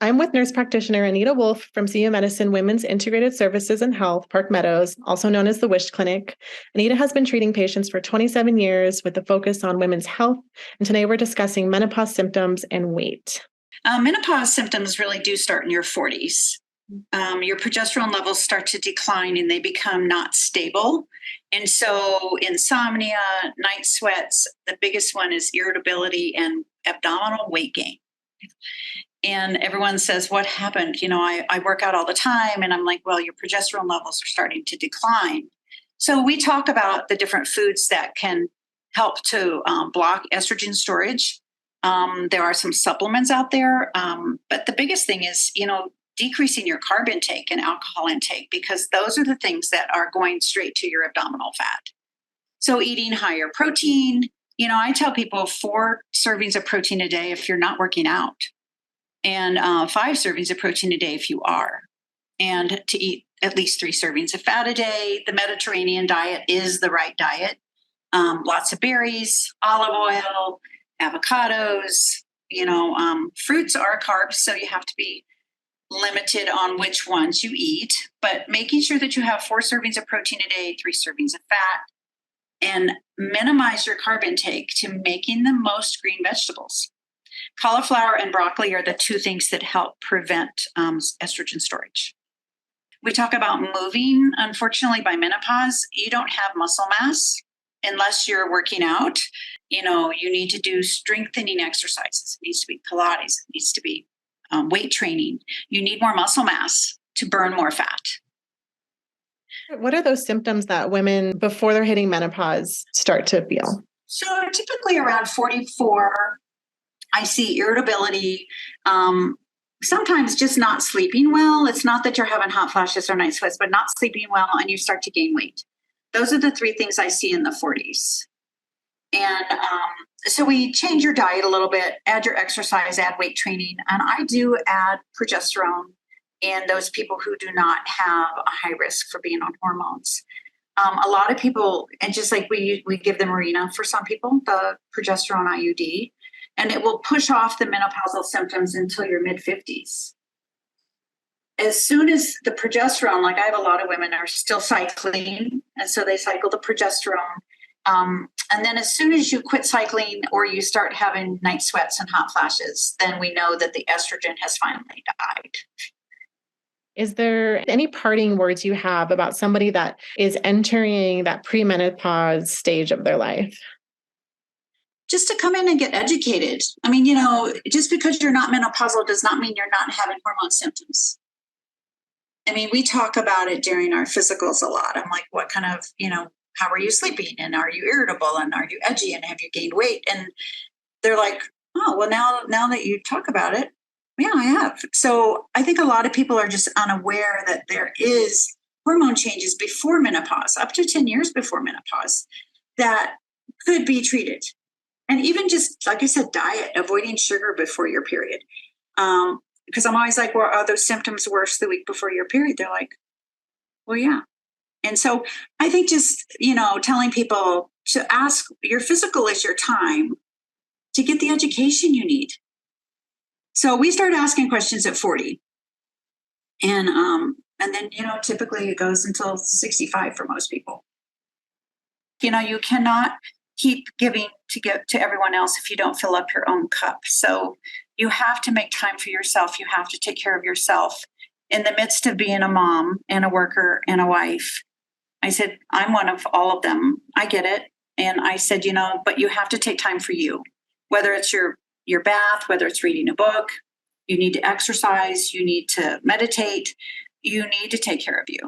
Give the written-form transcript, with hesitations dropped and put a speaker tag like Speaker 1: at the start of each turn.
Speaker 1: I'm with nurse practitioner Anita Wolfe from CU Medicine Women's Integrated Services and Health, Park Meadows, also known as the Wish Clinic. Anita has been treating patients for 27 years with a focus on women's health, and today we're discussing menopause symptoms and weight.
Speaker 2: Menopause symptoms really do start in your 40s. Your progesterone levels start to decline and they become not stable. And so insomnia, night sweats, the biggest one is irritability and abdominal weight gain. And everyone says, what happened? I work out all the time. And I'm like, well, your progesterone levels are starting to decline. So we talk about the different foods that can help to block estrogen storage. There are some supplements out there. But the biggest thing is, decreasing your carb intake and alcohol intake, because those are the things that are going straight to your abdominal fat. So eating higher protein, I tell people 4 servings of protein a day if you're not working out, and 5 servings of protein a day if you are, and to eat at least 3 servings of fat a day. The Mediterranean diet is the right diet. Lots of berries, olive oil, avocados, fruits are carbs, so you have to be limited on which ones you eat, but making sure that you have 4 servings of protein a day, 3 servings of fat, and minimize your carb intake to making the most green vegetables. Cauliflower and broccoli are the 2 things that help prevent estrogen storage. We talk about moving. Unfortunately, by menopause, you don't have muscle mass unless you're working out. You need to do strengthening exercises. It needs to be Pilates. It needs to be weight training. You need more muscle mass to burn more fat.
Speaker 1: What are those symptoms that women before they're hitting menopause start to feel?
Speaker 2: So typically around 44, I see irritability, sometimes just not sleeping well. It's not that you're having hot flashes or night sweats, but not sleeping well, and you start to gain weight. Those are the 3 things I see in the 40s. And so we change your diet a little bit, add your exercise, add weight training. And I do add progesterone in those people who do not have a high risk for being on hormones. A lot of people, and just like we give the Mirena for some people, the progesterone IUD, and it will push off the menopausal symptoms until your mid-50s. As soon as the progesterone, like I have a lot of women are still cycling, and so they cycle the progesterone. And then as soon as you quit cycling or you start having night sweats and hot flashes, then we know that the estrogen has finally died.
Speaker 1: Is there any parting words you have about somebody that is entering that premenopause stage of their life?
Speaker 2: Just to come in and get educated. I mean, just because you're not menopausal does not mean you're not having hormone symptoms. I mean, we talk about it during our physicals a lot. I'm like, what kind of, how are you sleeping? And are you irritable? And are you edgy? And have you gained weight? And they're like, oh, well, now that you talk about it, yeah, I have. So I think a lot of people are just unaware that there is hormone changes before menopause, up to 10 years before menopause, that could be treated. And even just, like I said, diet, avoiding sugar before your period. Because I'm always like, well, are those symptoms worse the week before your period? They're like, well, yeah. And so I think just, telling people to ask, your physical is your time to get the education you need. So we start asking questions at 40. And then, typically it goes until 65 for most people. You cannot keep giving to give to everyone else if you don't fill up your own cup. So you have to make time for yourself. You have to take care of yourself in the midst of being a mom and a worker and a wife. I said, I'm one of all of them. I get it. And I said, but you have to take time for you, whether it's your bath, whether it's reading a book, you need to exercise, you need to meditate, you need to take care of you.